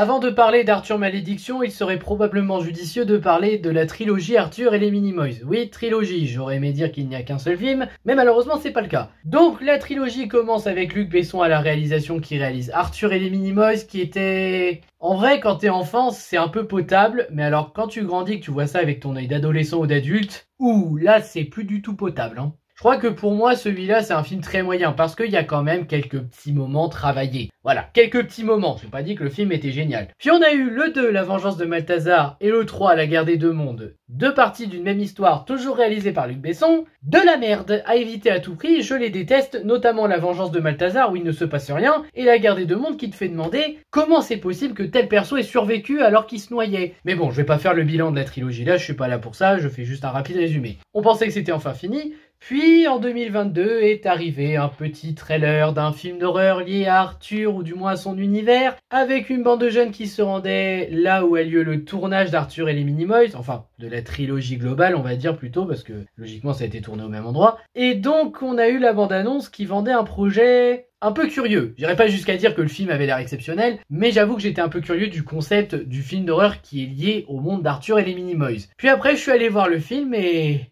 Avant de parler d'Arthur Malédiction, il serait probablement judicieux de parler de la trilogie Arthur et les Minimoys. Oui, trilogie, j'aurais aimé dire qu'il n'y a qu'un seul film, mais malheureusement c'est pas le cas. Donc la trilogie commence avec Luc Besson à la réalisation qui réalise Arthur et les Minimoys, qui était... En vrai, quand t'es enfant, c'est un peu potable, mais alors quand tu grandis, que tu vois ça avec ton œil d'adolescent ou d'adulte, ouh, là c'est plus du tout potable, hein. Je crois que pour moi, celui-là, c'est un film très moyen, parce qu'il y a quand même quelques petits moments travaillés. Voilà, quelques petits moments, j'ai pas dit que le film était génial. Puis on a eu le 2, La Vengeance de Malthazar, et le 3, La Guerre des Deux Mondes. Deux parties d'une même histoire, toujours réalisées par Luc Besson. De la merde, à éviter à tout prix, je les déteste, notamment La Vengeance de Malthazar, où il ne se passe rien, et La Guerre des Deux Mondes, qui te fait demander comment c'est possible que tel perso ait survécu alors qu'il se noyait. Mais bon, je vais pas faire le bilan de la trilogie là, je suis pas là pour ça, je fais juste un rapide résumé. On pensait que c'était enfin fini. Puis en 2022 est arrivé un petit trailer d'un film d'horreur lié à Arthur ou du moins à son univers, avec une bande de jeunes qui se rendaient là où a lieu le tournage d'Arthur et les Minimoys, enfin de la trilogie globale on va dire plutôt parce que logiquement ça a été tourné au même endroit. Et donc on a eu la bande-annonce qui vendait un projet un peu curieux. J'irai pas jusqu'à dire que le film avait l'air exceptionnel, mais j'avoue que j'étais un peu curieux du concept du film d'horreur qui est lié au monde d'Arthur et les Minimoys. Puis après je suis allé voir le film et...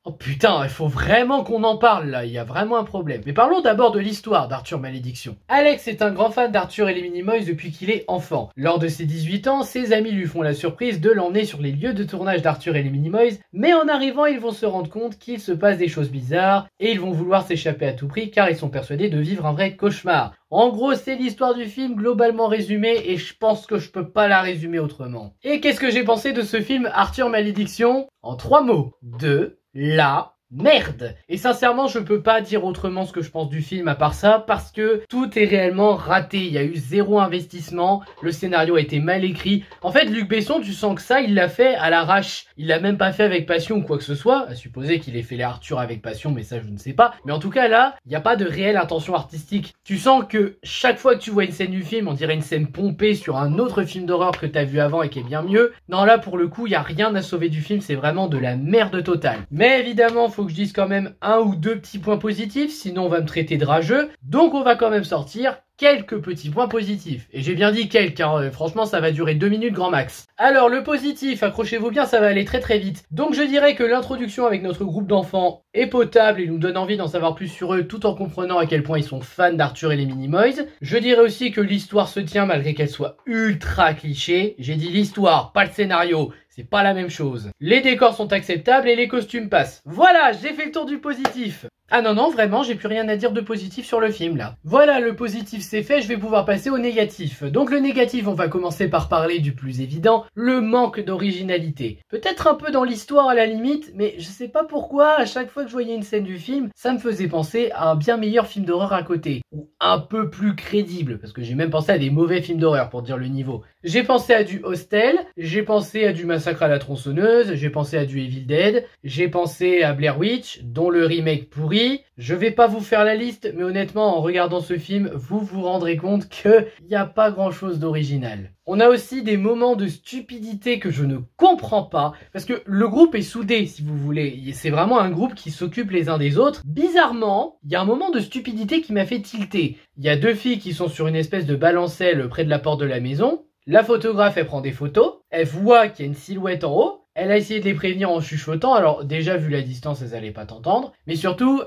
Oh putain, il faut vraiment qu'on en parle là, il y a vraiment un problème. Mais parlons d'abord de l'histoire d'Arthur Malédiction. Alex est un grand fan d'Arthur et les Minimoys depuis qu'il est enfant. Lors de ses 18 ans, ses amis lui font la surprise de l'emmener sur les lieux de tournage d'Arthur et les Minimoys, mais en arrivant, ils vont se rendre compte qu'il se passe des choses bizarres et ils vont vouloir s'échapper à tout prix car ils sont persuadés de vivre un vrai cauchemar. En gros, c'est l'histoire du film globalement résumée et je pense que je peux pas la résumer autrement. Et qu'est-ce que j'ai pensé de ce film Arthur Malédiction? En 3 mots. De la merde. Et sincèrement, je peux pas dire autrement ce que je pense du film à part ça, parce que tout est réellement raté. Il y a eu zéro investissement, le scénario a été mal écrit. En fait, Luc Besson, tu sens que ça, il l'a fait à l'arrache. Il l'a même pas fait avec passion ou quoi que ce soit, à supposer qu'il ait fait les Arthur avec passion, mais ça je ne sais pas. Mais en tout cas là, il n'y a pas de réelle intention artistique. Tu sens que chaque fois que tu vois une scène du film, on dirait une scène pompée sur un autre film d'horreur que t'as vu avant et qui est bien mieux. Non, là pour le coup, il n'y a rien à sauver du film, c'est vraiment de la merde totale. Mais évidemment, faut que je dise quand même un ou deux petits points positifs, sinon on va me traiter de rageux. Donc on va quand même sortir quelques petits points positifs. Et j'ai bien dit quelques, hein, franchement ça va durer 2 minutes grand max. Alors le positif, accrochez-vous bien, ça va aller très très vite. Donc je dirais que l'introduction avec notre groupe d'enfants est potable et nous donne envie d'en savoir plus sur eux tout en comprenant à quel point ils sont fans d'Arthur et les Minimoys. Je dirais aussi que l'histoire se tient malgré qu'elle soit ultra cliché. J'ai dit l'histoire, pas le scénario. C'est pas la même chose. Les décors sont acceptables et les costumes passent. Voilà, j'ai fait le tour du positif. Ah non, non, vraiment, j'ai plus rien à dire de positif sur le film, là. Voilà, le positif c'est fait, je vais pouvoir passer au négatif. Donc le négatif, on va commencer par parler du plus évident, le manque d'originalité. Peut-être un peu dans l'histoire à la limite, mais je sais pas pourquoi, à chaque fois que je voyais une scène du film, ça me faisait penser à un bien meilleur film d'horreur à côté. Ou un peu plus crédible, parce que j'ai même pensé à des mauvais films d'horreur, pour dire le niveau. J'ai pensé à du Hostel, j'ai pensé à du Massacre à la tronçonneuse, j'ai pensé à du Evil Dead, j'ai pensé à Blair Witch, dont le remake pourri. Je vais pas vous faire la liste, mais honnêtement, en regardant ce film, vous vous rendrez compte qu'il n'y a pas grand chose d'original. On a aussi des moments de stupidité que je ne comprends pas, parce que le groupe est soudé, si vous voulez. C'est vraiment un groupe qui s'occupe les uns des autres. Bizarrement, il y a un moment de stupidité qui m'a fait tilter. Il y a deux filles qui sont sur une espèce de balancelle près de la porte de la maison. La photographe, elle prend des photos, elle voit qu'il y a une silhouette en haut, elle a essayé de les prévenir en chuchotant, alors déjà vu la distance, elles allaient pas t'entendre, mais surtout,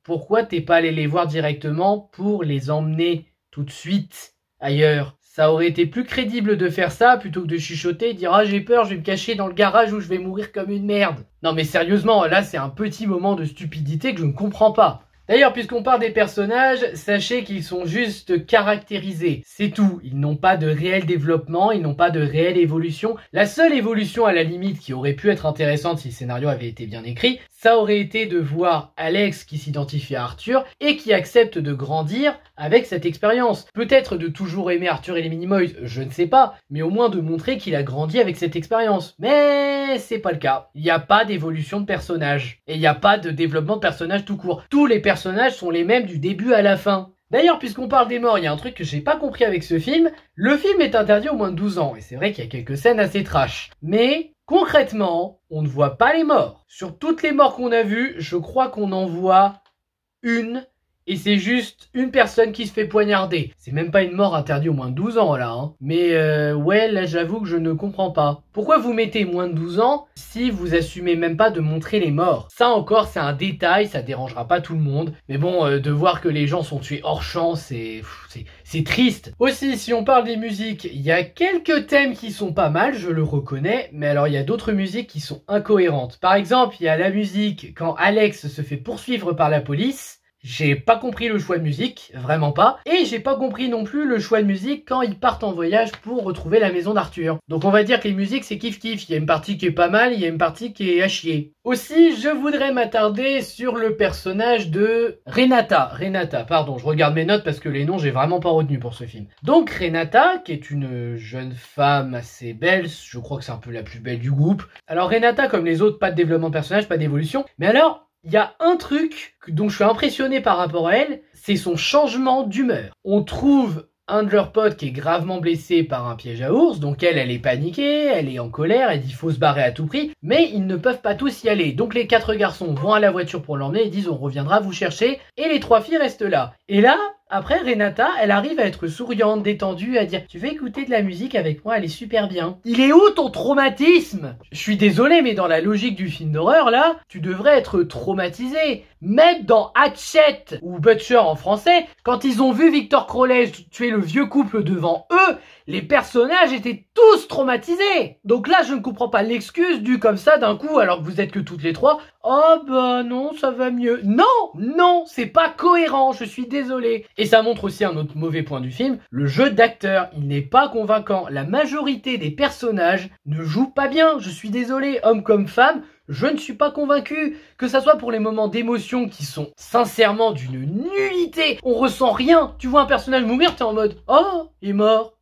pourquoi t'es pas allé les voir directement pour les emmener tout de suite ailleurs? Ça aurait été plus crédible de faire ça plutôt que de chuchoter et dire « Ah j'ai peur, je vais me cacher dans le garage où je vais mourir comme une merde ». Non mais sérieusement, là c'est un petit moment de stupidité que je ne comprends pas. D'ailleurs, puisqu'on parle des personnages, sachez qu'ils sont juste caractérisés. C'est tout. Ils n'ont pas de réel développement, ils n'ont pas de réelle évolution. La seule évolution à la limite qui aurait pu être intéressante si le scénario avait été bien écrit, ça aurait été de voir Alex qui s'identifie à Arthur et qui accepte de grandir avec cette expérience. Peut-être de toujours aimer Arthur et les Minimoys, je ne sais pas, mais au moins de montrer qu'il a grandi avec cette expérience. Mais c'est pas le cas. Il n'y a pas d'évolution de personnage. Et il n'y a pas de développement de personnage tout court. Tous les personnages sont les mêmes du début à la fin. D'ailleurs, puisqu'on parle des morts, il y a un truc que j'ai pas compris avec ce film. Le film est interdit aux moins de 12 ans, et c'est vrai qu'il y a quelques scènes assez trash. Mais, concrètement, on ne voit pas les morts. Sur toutes les morts qu'on a vues, je crois qu'on en voit une et c'est juste une personne qui se fait poignarder. C'est même pas une mort interdite au moins de 12 ans là, hein. Mais ouais, là j'avoue que je ne comprends pas. Pourquoi vous mettez moins de 12 ans si vous assumez même pas de montrer les morts? Ça encore c'est un détail, ça dérangera pas tout le monde. Mais bon, de voir que les gens sont tués hors champ, c'est triste. Aussi, si on parle des musiques, il y a quelques thèmes qui sont pas mal, je le reconnais. Mais alors il y a d'autres musiques qui sont incohérentes. Par exemple, il y a la musique quand Alex se fait poursuivre par la police. J'ai pas compris le choix de musique, vraiment pas. Et j'ai pas compris non plus le choix de musique quand ils partent en voyage pour retrouver la maison d'Arthur. Donc on va dire que les musiques c'est kiff-kiff. Il y a une partie qui est pas mal, il y a une partie qui est à chier. Aussi, je voudrais m'attarder sur le personnage de Renata. Renata, pardon, je regarde mes notes parce que les noms j'ai vraiment pas retenu pour ce film. Donc Renata, qui est une jeune femme assez belle, je crois que c'est un peu la plus belle du groupe. Alors Renata, comme les autres, pas de développement de personnage, pas d'évolution. Mais alors, il y a un truc dont je suis impressionné par rapport à elle, c'est son changement d'humeur. On trouve un de leurs potes qui est gravement blessé par un piège à ours, donc elle est paniquée, elle est en colère, elle dit faut se barrer à tout prix, mais ils ne peuvent pas tous y aller. Donc les 4 garçons vont à la voiture pour l'emmener et disent on reviendra vous chercher, et les 3 filles restent là. Et là, après Renata, elle arrive à être souriante, détendue, à dire tu veux écouter de la musique avec moi, elle est super bien. Il est où ton traumatisme? Je suis désolé, mais dans la logique du film d'horreur là, tu devrais être traumatisé. Même dans Hatchet ou Butcher en français, quand ils ont vu Victor Crowley tuer le vieux couple devant eux, les personnages étaient tous traumatisés. Donc là, je ne comprends pas l'excuse du comme ça d'un coup, alors que vous êtes que toutes les 3. Oh bah non, ça va mieux. Non, non, c'est pas cohérent, je suis désolé. Et ça montre aussi un autre mauvais point du film, le jeu d'acteur, il n'est pas convaincant. La majorité des personnages ne jouent pas bien, je suis désolé, homme comme femme. Je ne suis pas convaincu, que ça soit pour les moments d'émotion qui sont sincèrement d'une nullité. On ressent rien. Tu vois un personnage mourir, t'es en mode « Oh, il est mort. »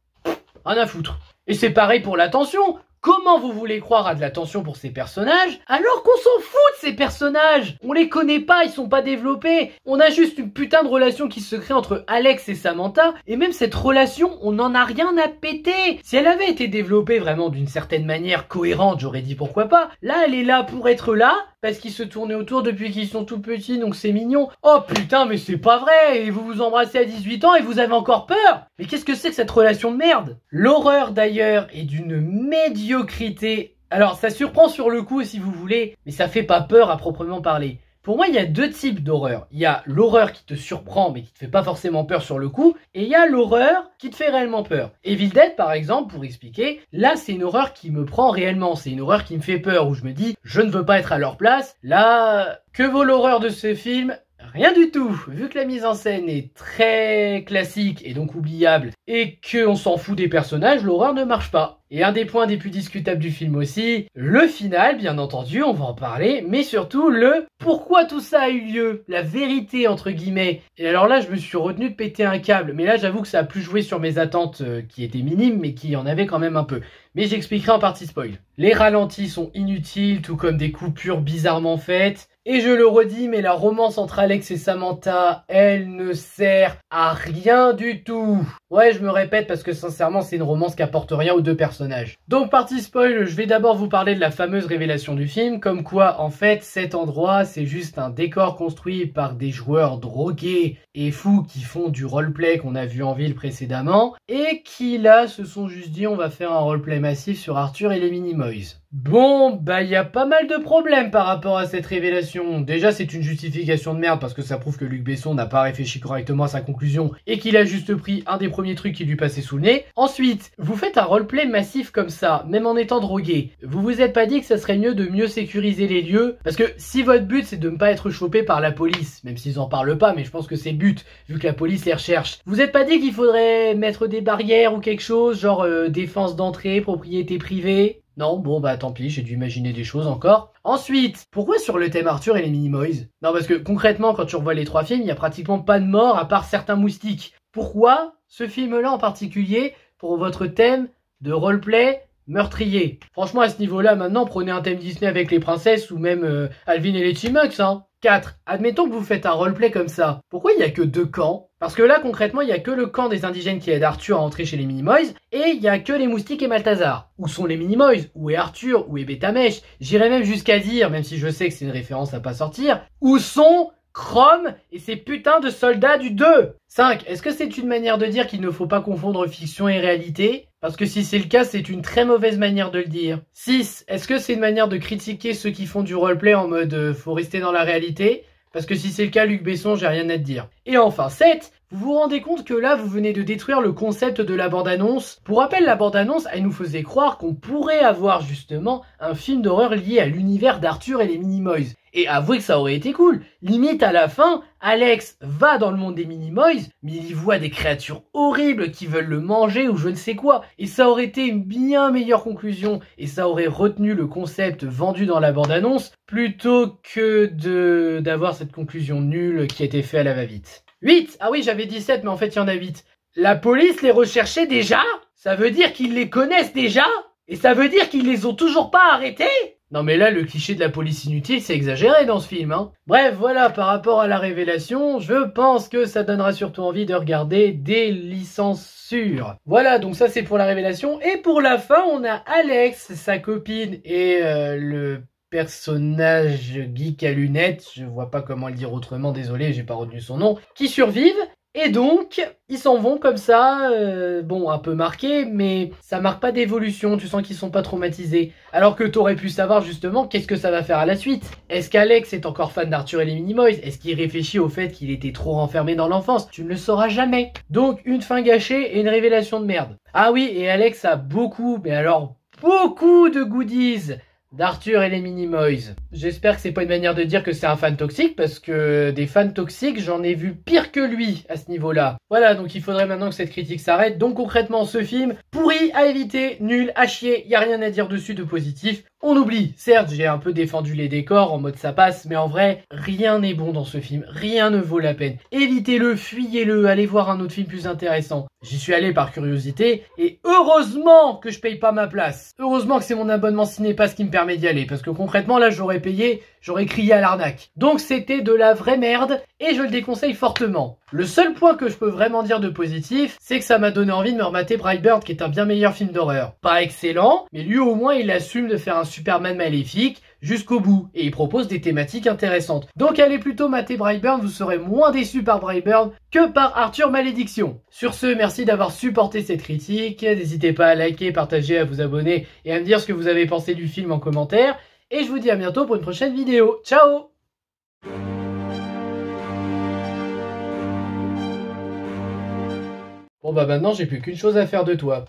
Rien à foutre. Et c'est pareil pour la tension. Comment vous voulez croire à de la tension pour ces personnages alors qu'on s'en fout de ces personnages? On les connaît pas, ils sont pas développés. On a juste une putain de relation qui se crée entre Alex et Samantha. Et même cette relation, on n'en a rien à péter. Si elle avait été développée vraiment d'une certaine manière cohérente, j'aurais dit pourquoi pas. Là, elle est là pour être là, parce qu'ils se tournaient autour depuis qu'ils sont tout petits, donc c'est mignon. Oh putain, mais c'est pas vrai. Et vous vous embrassez à 18 ans et vous avez encore peur. Mais qu'est-ce que c'est que cette relation de merde? L'horreur d'ailleurs est d'une médiocrité. Alors ça surprend sur le coup si vous voulez, mais ça fait pas peur à proprement parler. Pour moi, il y a 2 types d'horreur. Il y a l'horreur qui te surprend mais qui te fait pas forcément peur sur le coup, et il y a l'horreur qui te fait réellement peur. Evil Dead par exemple, pour expliquer, là c'est une horreur qui me prend réellement, c'est une horreur qui me fait peur, où je me dis je ne veux pas être à leur place. Là, que vaut l'horreur de ce film? Rien du tout. Vu que la mise en scène est très classique et donc oubliable et qu'on s'en fout des personnages, l'horreur ne marche pas. Et un des points des plus discutables du film aussi, le final, bien entendu, on va en parler, mais surtout le pourquoi tout ça a eu lieu, la vérité entre guillemets. Et alors là, je me suis retenu de péter un câble, mais là j'avoue que ça a plus joué sur mes attentes qui étaient minimes, mais qui en avaient quand même un peu. Mais j'expliquerai en partie spoil. Les ralentis sont inutiles, tout comme des coupures bizarrement faites. Et je le redis, mais la romance entre Alex et Samantha, elle ne sert à rien du tout. Ouais, je me répète parce que sincèrement, c'est une romance qui apporte rien aux 2 personnages. Donc, partie spoil, je vais d'abord vous parler de la fameuse révélation du film, comme quoi, en fait, cet endroit, c'est juste un décor construit par des joueurs drogués et fous qui font du roleplay qu'on a vu en ville précédemment, et qui, là, se sont juste dit, on va faire un roleplay massif sur Arthur et les Minimoys. Bon, bah il y a pas mal de problèmes par rapport à cette révélation. Déjà, c'est une justification de merde parce que ça prouve que Luc Besson n'a pas réfléchi correctement à sa conclusion et qu'il a juste pris un des premiers trucs qui lui passait sous le nez. Ensuite, vous faites un roleplay massif comme ça, même en étant drogué. Vous vous êtes pas dit que ça serait mieux de mieux sécuriser les lieux? Parce que si votre but c'est de ne pas être chopé par la police, même s'ils en parlent pas, mais je pense que c'est le but, vu que la police les recherche. Vous êtes pas dit qu'il faudrait mettre des barrières ou quelque chose, genre défense d'entrée, propriété privée? Non, bon bah tant pis, j'ai dû imaginer des choses encore. Ensuite, pourquoi sur le thème Arthur et les Minimoys? Non, parce que concrètement, quand tu revois les 3 films, il y a pratiquement pas de mort à part certains moustiques. Pourquoi ce film-là en particulier pour votre thème de roleplay meurtrier? Franchement, à ce niveau-là, maintenant, prenez un thème Disney avec les princesses ou même Alvin et les Chipmunks, hein. 4. Admettons que vous faites un roleplay comme ça. Pourquoi il n'y a que 2 camps? Parce que là, concrètement, il n'y a que le camp des indigènes qui aide Arthur à entrer chez les Minimoys, et il n'y a que les moustiques et Malthazar. Où sont les Minimoys? Où est Arthur? Où est Bêta-Mèche? J'irais même jusqu'à dire, même si je sais que c'est une référence à pas sortir, où sont Chrome et ses putains de soldats du 2. 5. Est-ce que c'est une manière de dire qu'il ne faut pas confondre fiction et réalité? Parce que si c'est le cas, c'est une très mauvaise manière de le dire. 6. Est-ce que c'est une manière de critiquer ceux qui font du roleplay en mode faut rester dans la réalité? Parce que si c'est le cas, Luc Besson, j'ai rien à te dire. Et enfin 7. Vous vous rendez compte que là, vous venez de détruire le concept de la bande-annonce? Pour rappel, la bande-annonce, elle nous faisait croire qu'on pourrait avoir justement un film d'horreur lié à l'univers d'Arthur et les Minimoys. Et avouez que ça aurait été cool. Limite à la fin, Alex va dans le monde des Minimoys, mais il y voit des créatures horribles qui veulent le manger ou je ne sais quoi. Et ça aurait été une bien meilleure conclusion et ça aurait retenu le concept vendu dans la bande-annonce plutôt que d'avoir cette conclusion nulle qui a été faite à la va-vite. 8. Ah oui, j'avais 17, mais en fait, il y en a 8. La police les recherchait déjà? Ça veut dire qu'ils les connaissent déjà? Et ça veut dire qu'ils les ont toujours pas arrêtés? Non mais là, le cliché de la police inutile, c'est exagéré dans ce film, hein. Bref, voilà, par rapport à la révélation, je pense que ça donnera surtout envie de regarder des licences sûres. Voilà, donc ça c'est pour la révélation. Et pour la fin, on a Alex, sa copine et le personnage geek à lunettes, je vois pas comment le dire autrement, désolé, j'ai pas retenu son nom, qui survivent. Et donc, ils s'en vont comme ça, bon, un peu marqués, mais ça marque pas d'évolution, tu sens qu'ils sont pas traumatisés. Alors que t'aurais pu savoir justement qu'est-ce que ça va faire à la suite. Est-ce qu'Alex est encore fan d'Arthur et les Minimoys? Est-ce qu'il réfléchit au fait qu'il était trop renfermé dans l'enfance? Tu ne le sauras jamais. Donc, une fin gâchée et une révélation de merde. Ah oui, et Alex a beaucoup, mais alors beaucoup de goodies d'Arthur et les Minimoys. J'espère que c'est pas une manière de dire que c'est un fan toxique, parce que des fans toxiques, j'en ai vu pire que lui à ce niveau-là. Voilà, donc il faudrait maintenant que cette critique s'arrête. Donc concrètement, ce film, pourri, à éviter, nul, à chier, y a rien à dire dessus de positif. On oublie, certes, j'ai un peu défendu les décors en mode ça passe, mais en vrai, rien n'est bon dans ce film, rien ne vaut la peine. Évitez-le, fuyez-le, allez voir un autre film plus intéressant. J'y suis allé par curiosité, et heureusement que je paye pas ma place. Heureusement que c'est mon abonnement Cinépass qui me permet d'y aller, parce que concrètement, là, j'aurais payé, j'aurais crié à l'arnaque. Donc c'était de la vraie merde, et je le déconseille fortement. Le seul point que je peux vraiment dire de positif, c'est que ça m'a donné envie de me remater Brightburn, qui est un bien meilleur film d'horreur. Pas excellent, mais lui au moins il assume de faire un Superman maléfique jusqu'au bout, et il propose des thématiques intéressantes. Donc allez plutôt mater Brightburn, vous serez moins déçus par Brightburn que par Arthur Malédiction. Sur ce, merci d'avoir supporté cette critique, n'hésitez pas à liker, partager, à vous abonner, et à me dire ce que vous avez pensé du film en commentaire, et je vous dis à bientôt pour une prochaine vidéo. Ciao! Bon bah maintenant j'ai plus qu'une chose à faire de toi.